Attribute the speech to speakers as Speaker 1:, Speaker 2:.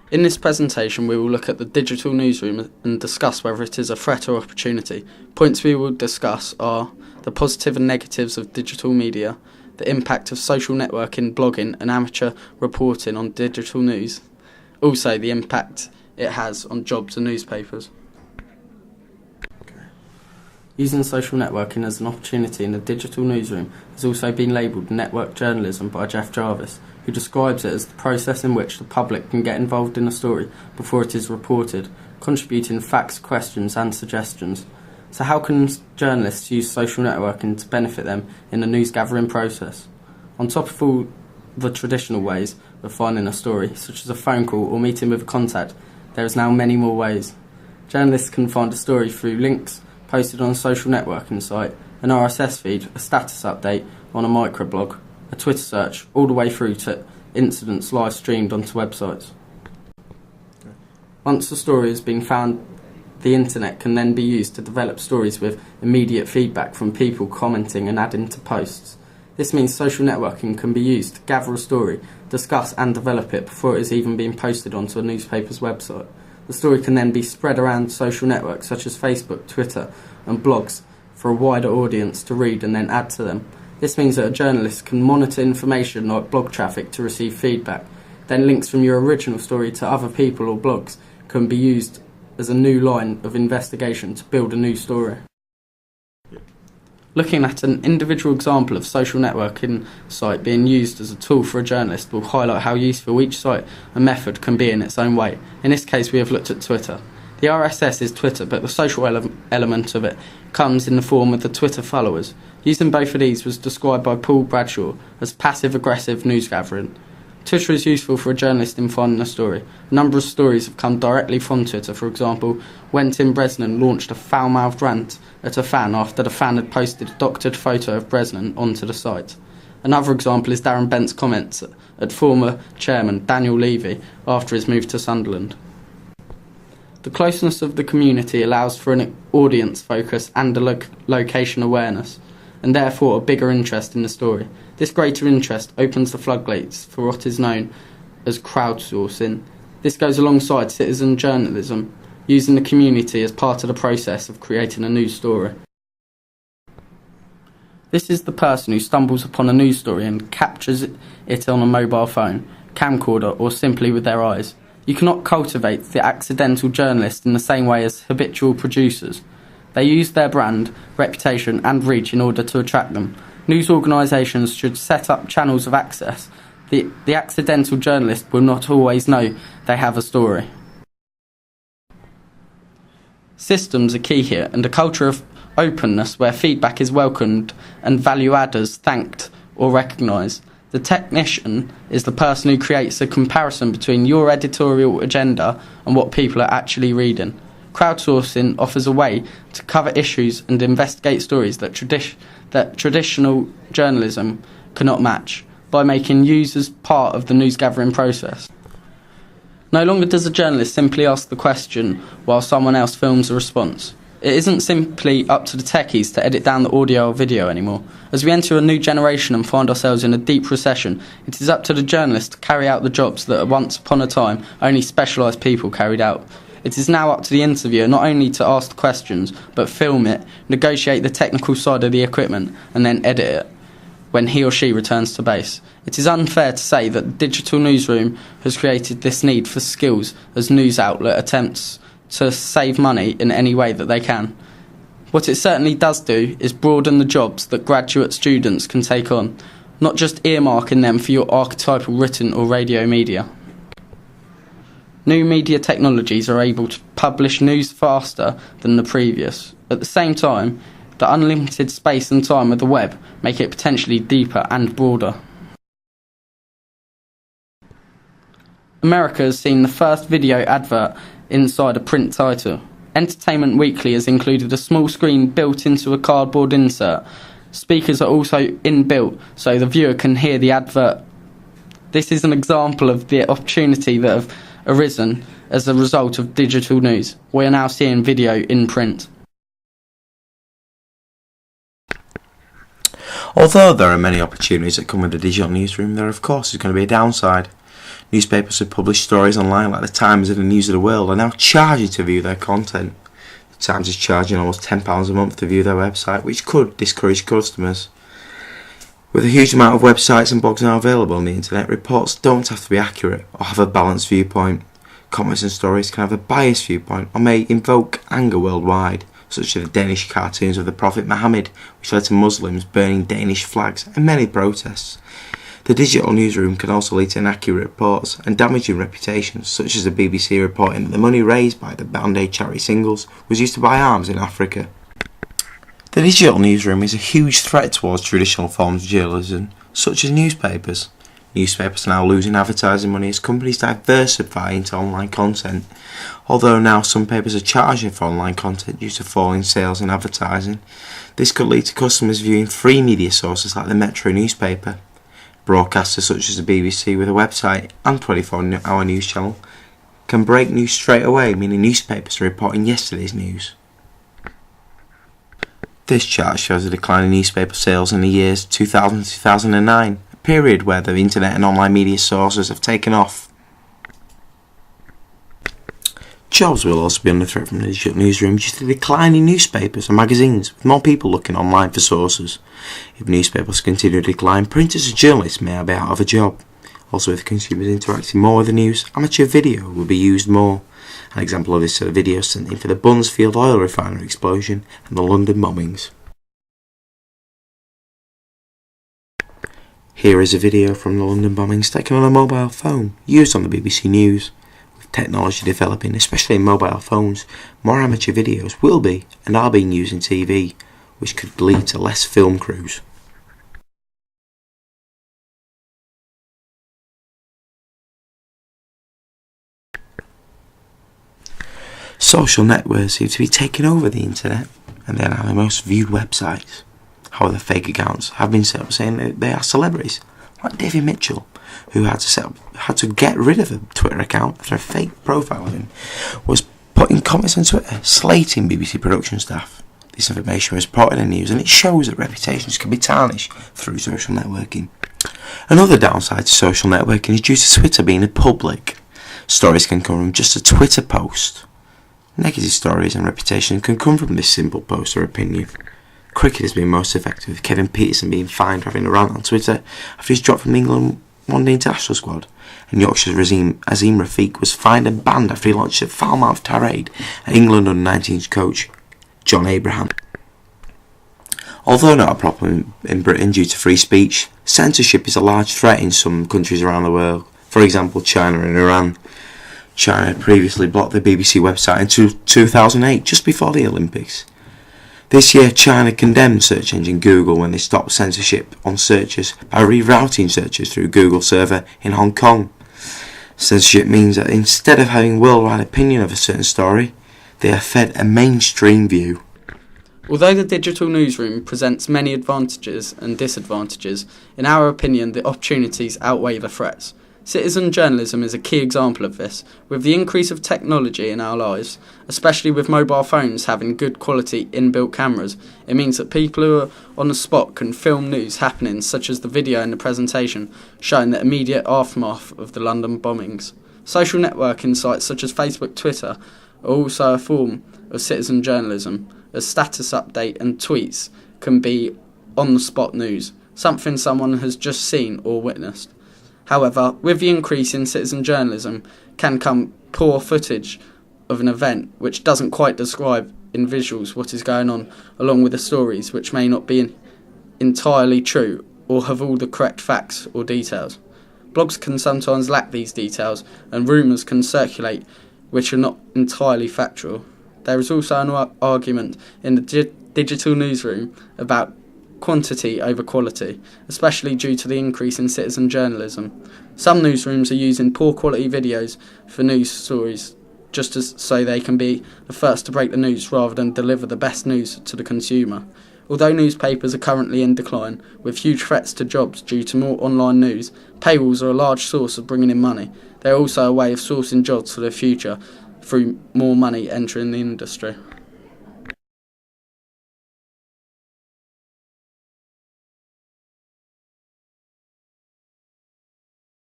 Speaker 1: In this presentation, we will look at the digital newsroom and discuss whether it is a threat or opportunity. Points we will discuss are the positive and negatives of digital media, the impact of social networking, blogging and amateur reporting on digital news, also the impact it has on jobs and newspapers. Using social networking as an opportunity in the digital newsroom has also been labelled network journalism by Jeff Jarvis, who describes it as the process in which the public can get involved in a story before it is reported, contributing facts, questions and suggestions. So how can journalists use social networking to benefit them in the news gathering process? On top of all the traditional ways of finding a story, such as a phone call or meeting with a contact, there is now many more ways. Journalists can find a story through links posted on a social networking site, an RSS feed, a status update on a microblog, a Twitter search, all the way through to incidents live streamed onto websites. Once a story has been found, the internet can then be used to develop stories with immediate feedback from people commenting and adding to posts. This means social networking can be used to gather a story, discuss and develop it before it is even being posted onto a newspaper's website. The story can then be spread around social networks such as Facebook, Twitter and blogs for a wider audience to read and then add to them. This means that a journalist can monitor information like blog traffic to receive feedback. Then links from your original story to other people or blogs can be used as a new line of investigation to build a new story. Looking at an individual example of social networking site being used as a tool for a journalist will highlight how useful each site and method can be in its own way. In this case, we have looked at Twitter. The RSS is Twitter, but the social element of it comes in the form of the Twitter followers. Using both of these was described by Paul Bradshaw as passive-aggressive news gathering. Twitter is useful for a journalist in finding a story. A number of stories have come directly from Twitter. For example, when Tim Bresnan launched a foul-mouthed rant at a fan after the fan had posted a doctored photo of Bresnan onto the site. Another example is Darren Bent's comments at former chairman Daniel Levy after his move to Sunderland. The closeness of the community allows for an audience focus and a location awareness, and therefore a bigger interest in the story. This greater interest opens the floodgates for what is known as crowdsourcing. This goes alongside citizen journalism, using the community as part of the process of creating a news story. This is the person who stumbles upon a news story and captures it on a mobile phone, camcorder or simply with their eyes. You cannot cultivate the accidental journalist in the same way as habitual producers. They use their brand, reputation and reach in order to attract them. News organisations should set up channels of access. The accidental journalist will not always know they have a story. Systems are key here, and a culture of openness where feedback is welcomed and value adders thanked or recognised. The technician is the person who creates a comparison between your editorial agenda and what people are actually reading. Crowdsourcing offers a way to cover issues and investigate stories that traditional journalism cannot match, by making users part of the news gathering process. No longer does a journalist simply ask the question while someone else films a response. It isn't simply up to the techies to edit down the audio or video anymore. As we enter a new generation and find ourselves in a deep recession, it is up to the journalist to carry out the jobs that once upon a time only specialised people carried out. It is now up to the interviewer not only to ask the questions, but film it, negotiate the technical side of the equipment, and then edit it when he or she returns to base. It is unfair to say that the digital newsroom has created this need for skills as news outlet attempts to save money in any way that they can. What it certainly does do is broaden the jobs that graduate students can take on, not just earmarking them for your archetypal written or radio media. New media technologies are able to publish news faster than the previous. At the same time, the unlimited space and time of the web make it potentially deeper and broader. America has seen the first video advert inside a print title. Entertainment Weekly has included a small screen built into a cardboard insert. Speakers are also inbuilt so the viewer can hear the advert. This is an example of the opportunity that have arisen as a result of digital news. We are now seeing video in print.
Speaker 2: Although there are many opportunities that come with the digital newsroom, there of course is going to be a downside. Newspapers have published stories online like the Times and the News of the World are now charging to view their content. The Times is charging almost £10 a month to view their website, which could discourage customers. With a huge amount of websites and blogs now available on the internet, reports don't have to be accurate or have a balanced viewpoint. Comments and stories can have a biased viewpoint or may invoke anger worldwide, such as the Danish cartoons of the Prophet Muhammad, which led to Muslims burning Danish flags and many protests. The digital newsroom can also lead to inaccurate reports and damaging reputations, such as the BBC reporting that the money raised by the Band-Aid charity singles was used to buy arms in Africa. The digital newsroom is a huge threat towards traditional forms of journalism, such as newspapers. Newspapers are now losing advertising money as companies diversify into online content. Although now some papers are charging for online content due to falling sales and advertising, this could lead to customers viewing free media sources like the Metro newspaper. Broadcasters such as the BBC with a website and 24-hour news channel can break news straight away, meaning newspapers are reporting yesterday's news. This chart shows a decline in newspaper sales in the years 2000 to 2009. Period where the internet and online media sources have taken off. Jobs will also be under threat from the digital newsroom due to the decline in newspapers and magazines, with more people looking online for sources. If newspapers continue to decline, printers and journalists may be out of a job. Also, with consumers interacting more with the news, amateur video will be used more. An example of this are the videos sent in for the Buncefield oil refinery explosion and the London bombings. Here is a video from the London bombings taken on a mobile phone, used on the BBC News. With technology developing, especially in mobile phones, more amateur videos will be and are being used in TV, which could lead to less film crews. Social networks seem to be taking over the internet, and they are now the most viewed websites. However, fake accounts have been set up saying that they are celebrities, like David Mitchell, who had to get rid of a Twitter account after a fake profile of him was putting comments on Twitter slating BBC production staff. This information was reported in the news, and it shows that reputations can be tarnished through social networking. Another downside to social networking is due to Twitter being a public. Stories can come from just a Twitter post. Negative stories and reputation can come from this simple post or opinion. Cricket has been most effective, with Kevin Peterson being fined for having a rant on Twitter after he's dropped from the England one-day international squad, and Yorkshire's Azim Rafiq was fined and banned after he launched a foul-mouthed tirade at England under-19s coach John Abraham. Although not a problem in Britain due to free speech, censorship is a large threat in some countries around the world, for example China and Iran. China had previously blocked the BBC website in 2008, just before the Olympics. This year, China condemned search engine Google when they stopped censorship on searches by rerouting searches through Google server in Hong Kong. Censorship means that instead of having worldwide opinion of a certain story, they are fed a mainstream view.
Speaker 1: Although the digital newsroom presents many advantages and disadvantages, in our opinion the opportunities outweigh the threats. Citizen journalism is a key example of this. With the increase of technology in our lives, especially with mobile phones having good quality inbuilt cameras, it means that people who are on the spot can film news happenings such as the video and the presentation showing the immediate aftermath of the London bombings. Social networking sites such as Facebook, Twitter are also a form of citizen journalism, as status update and tweets can be on-the-spot news, something someone has just seen or witnessed. However, with the increase in citizen journalism can come poor footage of an event which doesn't quite describe in visuals what is going on, along with the stories which may not be entirely true or have all the correct facts or details. Blogs can sometimes lack these details, and rumours can circulate which are not entirely factual. There is also an argument in the digital newsroom about quantity over quality, especially due to the increase in citizen journalism. Some newsrooms are using poor quality videos for news stories so they can be the first to break the news rather than deliver the best news to the consumer. Although newspapers are currently in decline, with huge threats to jobs due to more online news, paywalls are a large source of bringing in money. They are also a way of sourcing jobs for the future through more money entering the industry.